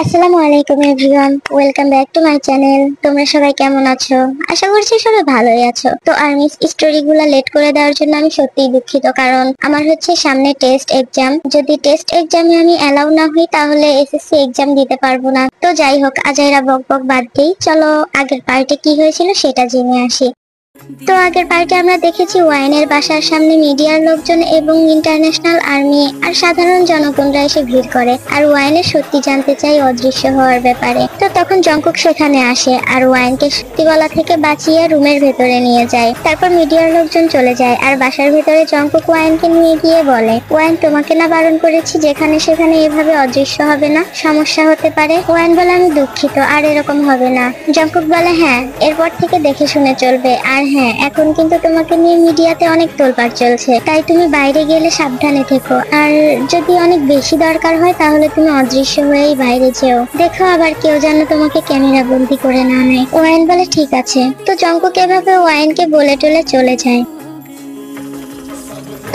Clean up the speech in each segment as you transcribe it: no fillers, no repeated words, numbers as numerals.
আসসালামু আলাইকুম everyone, welcome back to my channel. তোমরা সবাই কেমন আছো? আশা করছি সবাই ভালোই আছো। তো আর্মিস স্টোরিগুলো লেট করে দেওয়ার জন্য আমি সত্যিই দুঃখিত, কারণ আমার হচ্ছে সামনে টেস্ট এক্সাম। যদি টেস্ট এক্সামে আমি অ্যালাউ না হই তাহলে এসএসসি এক্সাম দিতে পারবো না। তো যাই হোক, আজাইরা বক বক বাদ দিই, চলো আগের পার্টে কি হয়েছিল সেটা জেনে আসি। তো আগের পার্টে আমরা দেখেছি ওয়াইনের বাসার সামনে মিডিয়ার লোকজন এবং ইন্টারন্যাশনাল আর্মি আর সাধারণ জনগণরা এসে ভিড় করে আর ওয়াইনের সত্যি জানতে চাই অদৃশ্য হওয়ার ব্যাপারে। তো তখন জংকুক সেখানে আসে আর ওয়াইনকে সত্যি বলা থেকে বাঁচিয়ে রুমের ভেতরে নিয়ে যায়। তারপর মিডিয়ার লোকজন চলে যায় আর বাসার ভেতরে জংকুক ওয়াইনকে নিয়ে গিয়ে বলে, ওয়াইন তোমাকে না বারণ করেছি যেখানে সেখানে এভাবে অদৃশ্য হবে না, সমস্যা হতে পারে। ওয়াইন বলে, আমি দুঃখিত, আর এরকম হবে না। জংকুক বলে, হ্যাঁ এরপর থেকে দেখে শুনে চলবে, আর হ্যাঁ এখন কিন্তু তোমাকে নিয়ে মিডিয়াতে অনেক তোলপাড় চলছে, তাই তুমি বাইরে গেলে সাবধানে থেকো, আর যদি অনেক বেশি দরকার হয় তাহলে তুমি অদৃশ্য হয়েই বাইরে যেও, দেখো আবার কেউ যেন তোমাকে ক্যামেরা বন্দি করে না নেয়। ওয়াইন বলে, ঠিক আছে। তো জংকুক এভাবে ওয়াইনকে বলে টলে চলে যায়।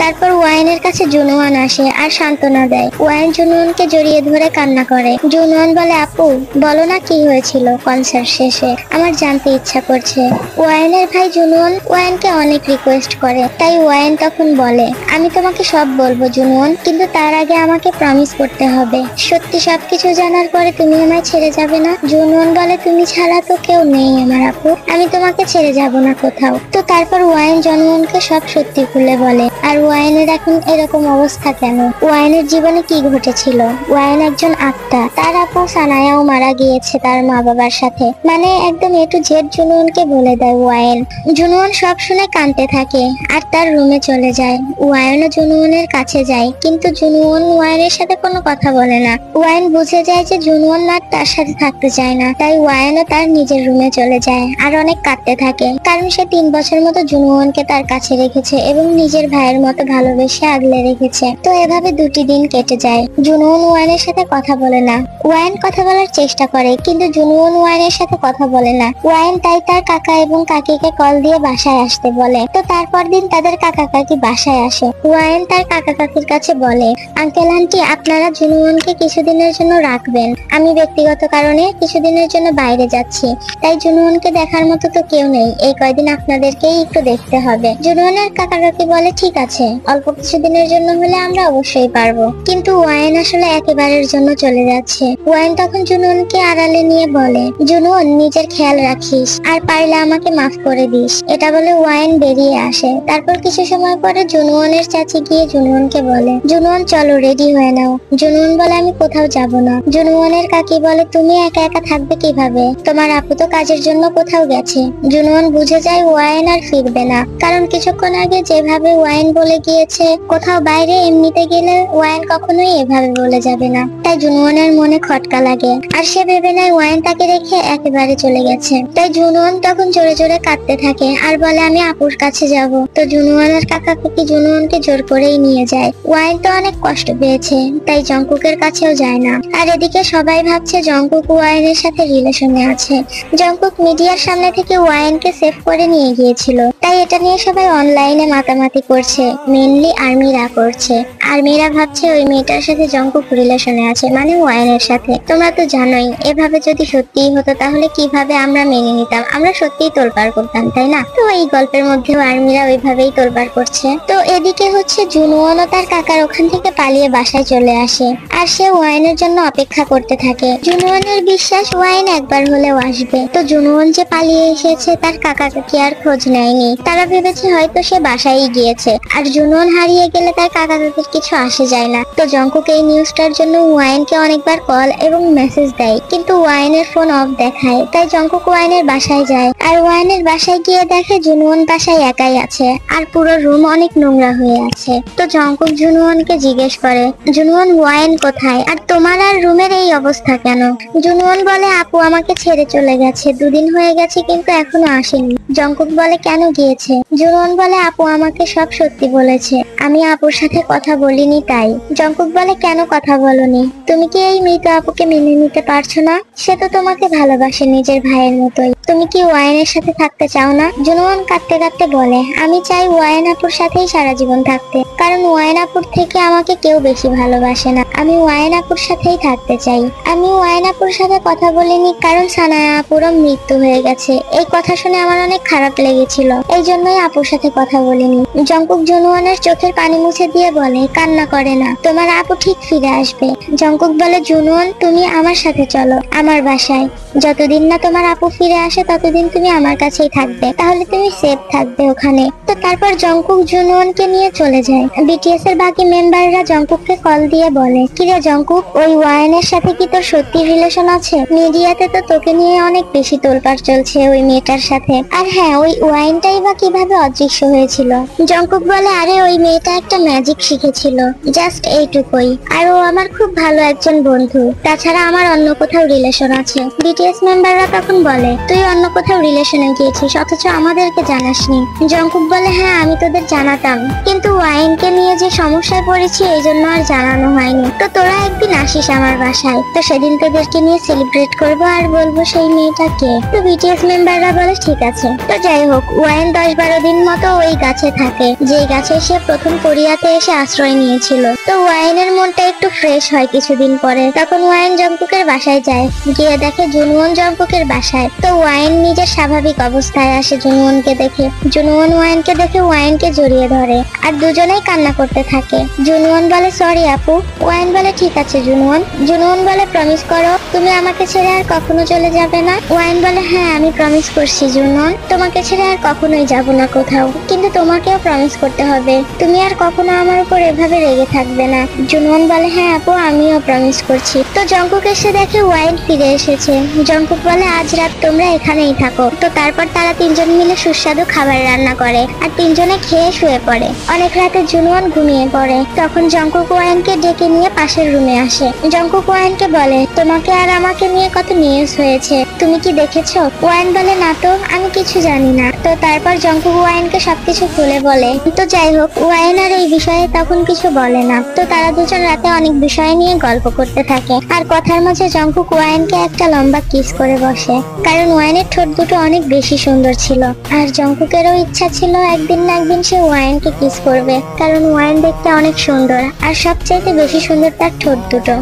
তারপর ওয়াইনের কাছে জুনওয়ান আসে আর সান্ত্বনা দেয়। ওয়াইন জুনওয়ানকে জড়িয়ে ধরে কান্না করে। জুনওয়ান বলে, আপু বলো না কি হয়েছিল কনসার্ট শেষে, আমার জানতে ইচ্ছা করছে। ওয়াইনের ভাই জুনওয়ান ওয়াইনকে অনেক রিকোয়েস্ট করে, তাই ওয়াইন তখন বলে, আমি তোমাকে সব বলবো জুনওয়ান, কিন্তু তার আগে আমাকে প্রমিস করতে হবে সত্যি সবকিছু জানার পরে তুমি আমায় ছেড়ে যাবে না। জুনওয়ান বলে, তুমি ছাড়া তো কেউ নেই আমার আপু, আমি তোমাকে ছেড়ে যাব না কোথাও। তো তারপর ওয়াইন জুনওয়ানকে সব সত্যি খুলে বলে। আর ওয়াইনের এখন এরকম অবস্থা কেন, ওয়াইনের জীবনে কি ঘটেছিল। ওয়াইন একজন আত্মা, তার আপু সানায়াও মারা গিয়েছে তার মা বাবার সাথে, মানে একদম এ টু জেড জুনওয়ানকে বলে দেয় ওয়াইন। জুনওয়ান সব শুনে কাঁদতে থাকে আর তার রুমে চলে যায়। ওয়াইনও জুনওয়ানের কাছে যায়, কিন্তু জুনওয়ান ওয়াইনের সাথে কোনো কথা বলে না। ওয়াইন বুঝে যায় যে জুনওয়ান আর তার সাথে থাকতে চায় না, তাই ওয়াইনও তার নিজের রুমে চলে যায় আর অনেক কাঁদতে থাকে, কারণ সে 3 বছর মতো জুনওয়ানকে তার কাছে রেখেছে এবং নিজের ভাইয়ের মতো ভালোবেসে আগলে রেখেছে। তো এভাবে 2টি দিন কেটে যায়। জুনওয়ান ওয়াইনের সাথে কথা বলে না। ওয়াইন কথা বলার চেষ্টা করে, কিন্তু জুনওয়ান ওয়াইনের সাথে কথা বলে না। ওয়াইন তাই তার কাকা এবং কাকিকে কল দিয়ে বাসায় আসতে বলে। তো তারপর দিন তাদের কাকা কাকি বাসায় আসে। ওয়াইন তার কাকা কাকির কাছে বলে, আঙ্কেল আন্টি আপনারা জুনওয়ানকে কিছুদিনের জন্য রাখবেন, আমি ব্যক্তিগত কারণে কিছুদিনের জন্য বাইরে যাচ্ছি, তাই জুনওয়ানকে দেখার মতো তো কেউ নেই, এই কয়দিন আপনাদেরকেই একটু দেখতে হবে। জুনওয়ানের কাকা কাকি বলে, ঠিক আছে, অল্প কিছুদিনের জন্য হলে আমরা অবশ্যই পারবো। কিন্তু ওয়াইন আসলে একেবারের জন্য চলে যাচ্ছে। ওয়াইন তখন জুনওয়ানকে আড়ালে নিয়ে বলে, জুনওয়ান নিজের খেয়াল রাখিস, আর পারলে আমাকে মাফ করে দিস। এটা বলে ওয়াইন বেরিয়ে আসে। তারপর কিছু সময় পরে জুনওয়ানের চাচি গিয়ে জুনওয়ানকে বলে, জুনওয়ান চলো রেডি হয়ে নাও। জুনওয়ান বলে, আমি কোথাও যাব না। জুনওয়ানের কাকি বলে, তুমি একা একা থাকবে কিভাবে, তোমার আপু তো কাজের জন্য কোথাও গেছে। জুনওয়ান বুঝে যায় ওয়াইন আর ফিরবে না, কারণ কিছুক্ষণ আগে যেভাবে ওয়াইন বলে গিয়েছে কোথাও বাইরে এমনিতে গেলে ওয়াইন কখনোই এভাবে বলে যাবে না। তাই জুনওয়ানের মনে খটকা লাগে আর সে ভেবে নেয় ওয়াইন তাকে রেখে একেবারে চলে গেছে। তাই জুনওয়ান তখন জোরে জোরে কাঁদতে থাকে আর বলে, আমি আপুর কাছে যাব। তো জুনওয়ানের কাকা কাকি জুনওয়ানকে জোর করেই নিয়ে যায়। ওয়াইন তো অনেক কষ্ট পেয়েছে, তাই জংকুকের কাছেও যায় না। আর এদিকে সবাই ভাবছে জংকুক ওয়াইনের সাথে রিলেশনে আছে। জংকুক মিডিয়ার সামনে থেকে ওয়াইনকে সেভ করে নিয়ে গিয়েছিল, তাই এটা নিয়ে সবাই অনলাইনে মাতামাতি করছে, মেইনলি আর্মিরা করছে। আর্মিরা ভাবছে ওই মেয়েটার সাথে জংকুক রিলেশনে আছে, মানে ওয়াইনের সাথে। তোমরা তো জানোই এভাবে যদি সত্যিই হতো তাহলে কিভাবে আমরা মেনে নিতাম, আমরা সত্যিই তোলপাড় করতাম, তাই না? তো এই গল্পের মধ্যেও আর্মিরা ওইভাবেই তোলপাড় করছে। তো এদিকে হচ্ছে জুনওয়ানও তার কাকার ওখান থেকে পালিয়ে বাসায় চলে আসে আর সে ওয়াইনের জন্য অপেক্ষা করতে থাকে। জুনওয়ানের বিশ্বাস ওয়াইন একবার হলেও আসবে। তো জুনওয়ান যে পালিয়ে এসেছে তার কাকা কাকি আর খোঁজ নেয়নি, তারা ভেবেছে হয়তো সে বাসায় গিয়েছে। আর জুনওয়ান হারিয়ে গেলে তার কাকা কাকির কিছু আসে যায় না। তো জংকুক এই নিউজটার জন্য ওয়াইনকে অনেকবার কল এবং মেসেজ দেয়, কিন্তু ওয়াইনের ফোন অফ দেখায়। তাই জংকুক ওয়াইনের বাসায় যায় আর ওয়াইনের বাসায় গিয়ে দেখে জুনওয়ান বাসায় একাই আছে আর পুরো রুম অনেক নোংরা হয়ে আছে। তো জংকুক জুনওয়ানকে জিজ্ঞেস করে, জুনওয়ান ওয়াইন কোথায়, আর তোমার আর রুমের এই অবস্থা কেন? জুনওয়ান বলে, আপু আমাকে ছেড়ে চলে গেছে, 2 দিন হয়ে গেছে কিন্তু এখনো আসেনি। জংকুক বলে, কেন গিয়েছে? জুনওয়ান বলে, আপু আমাকে সব সত্যি বলেছে, আমি আপুর সাথে কথা বলিনি তাই। জংকুক বলে, কেন কথা বলনি? তুমি কি এই মৃত আপুকে মেনে নিতে পারছো না? সে তো তোমাকে ভালোবাসে নিজের ভাইয়ের মতোই। তুমি কি ওয়াইন ওয়াইনের সাথে থাকতে চাও না? জুনওয়ান কাঁদতে কাঁদতে বলে, আমি চাই ওয়াইন আপুর সাথেই সারা জীবন থাকতে, কারণ ওয়াইন আপুর থেকে আমাকে কেউ বেশি ভালোবাসে না। আমি ওয়াইন আপুর সাথেই থাকতে চাই। আমি ওয়াইন আপুর সাথে কথা বলিনি কারণ সানায়া আপুরও মৃত্যু হয়ে গেছে। এই কথা শুনে আমার অনেক খারাপ লেগেছিল, এই জন্যই আপুর সাথে কথা বলিনি। জংকুক জুনওয়ানের চোখের পানি মুছে দিয়ে বলে, কান্না করে না, তোমার আপু ঠিক ফিরে আসবে। জংকুক বলে, জুনওয়ান তুমি আমার সাথে চলো আমার বাসায়। যতদিন না তোমার আপু ফিরে আসে ততদিন তুমি আমার কাছেই থাকবে, তাহলে তুমি সেফ থাকবে ওখানে। তো তারপর জংকুক জুনওয়ানকে নিয়ে চলে যায়। বিটিএস এর বাকি মেম্বাররা জংকুককে কল দিয়ে বলে, কিরে জংকুক, ওই ওয়াইনের সাথে কি তোর সত্যি রিলেশন আছে? মিডিয়াতে তো তোকে নিয়ে অনেক বেশি তোলপাড় চলছে ওই মেয়েটার সাথে। আর হ্যাঁ, ওই ওয়াইনটাই বা কিভাবে অদৃশ্য হয়েছিল? জংকুক বলে, আরে ওই মেয়েটা একটা ম্যাজিক শিখেছিল, জাস্ট এইটুকুই। আর ও আমার খুব ভালো একজন বন্ধু, তাছাড়া আমার অন্য কোথাও রিলেশন আছে। বিটিএস মেম্বাররা তখন বলে, তুই অন্য কোথাও রিলেশনে গিয়েছিস অথচ আমাদেরকে জানাসনি। জংকুক বলে, হ্যাঁ আমি তোদের জানাতাম, কিন্তু ওয়াইনকে নিয়ে যে সমস্যায় পড়েছি এই জন্য আর জানানো হয়নি। তো তোরা একদিন আসিস আমার বাসায়, তো সেদিন তোদেরকে নিয়ে সেলিব্রেট করবো আর বলবো সেই মেয়েটা কে। তো বিটিএস মেম্বাররা বলে ঠিক আছে। তো যাই হোক, ওয়াইন 10-12 দিন মতো ওই গাছে থাকে, যে গাছে সে প্রথম কোরিয়াতে এসে আশ্রয় নিয়েছিল। তো ওয়াইনের মনটা একটু ফ্রেশ হয় কিছুদিন পরে। তখন ওয়াইন জংকুকের বাসায় যায়, গিয়ে দেখে জুনওয়ান জংকুকের বাসায়। তো ওয়াইন নিজের স্বাভাবিক অবস্থায় আসে জুনওয়ানকে দেখে। জুনওয়ান ওয়াইনকে দেখে ওয়াইনকে জড়িয়ে ধরে আর দুজনেই কান্না করতে থাকে। জুনওয়ান বলে, সরি আপু। ওয়াইন বলে, ঠিক আছে জুনওয়ান। জুনওয়ান বলে, প্রমিস করো তুমি আমাকে ছেড়ে আর কখনো চলে যাবে না? ওয়াইন বলে, হ্যাঁ আমি প্রমিস করছি জুনওয়ান, তোমাকে ছেড়ে আর কখনোই যাব না কোথাও, কিন্তু তোমাকেও প্রমিস করতে হবে তুমি আর কখনো আমার উপর এভাবে রেগে থাকবে না। জুনওয়ান বলে, হ্যাঁ আপু আমিও প্রমিস করছি। তো জংকুক এসে দেখে ওয়াইন ফিরে এসেছে। জংকুক বলে, আজ রাত তোমরা এখানেই থাকো। তো তারপর তারা তিনজন মিলে সুস্বাদু খাবার রান্না করে আর তিনজনে খেয়ে শুয়ে পড়ে। অনেক রাতে জুনওয়ান ঘুমিয়ে পড়ে। তখন জংকুক ওয়াইনকে ডেকে নিয়ে পাশের রুমে আসে। জংকুক ওয়াইনকে বলে, তোমাকে আর আমাকে নিয়ে কত নিউজ হয়েছে, তুমি কি দেখেছো? ওয়াইন বলে, না তো, আমি কিছু জানি না। তো তারপর জংকুক ওয়াইনকে সবকিছু খুলে বলে। তো যাই হোক, ওয়াইন আর এই বিষয়ে তখন কিছু বলে না। তো তারা দুজন রাতে অনেক বিষয় নিয়ে গল্প করতে থাকে আর কথার মাঝে জংকুক ওয়াইনকে একটা লম্বা কিস করে বসে, কারণ ওয়াইনের ঠোঁট দুটো অনেক বেশি সুন্দর ছিল। আর জংকুকেরও ইচ্ছা ছিল একদিন না একদিন সে ওয়াইনকে কিস করবে, কারণ ওয়াইন দেখতে অনেক সুন্দর আর সবচাইতে বেশি সুন্দর তার ঠোঁট দুটো।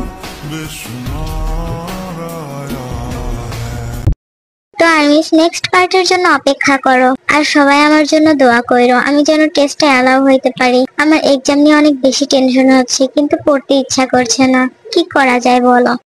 তো আর্মিস নেক্সট পার্টের জন্য অপেক্ষা করো আর সবাই আমার জন্য দোয়া কইরো, আমি যেন টেস্টে অ্যালাউ হইতে পারি। আমার এক্সাম নিয়ে অনেক বেশি টেনশন হচ্ছে, কিন্তু পড়তে ইচ্ছা করছে না, কি করা যায় বলো?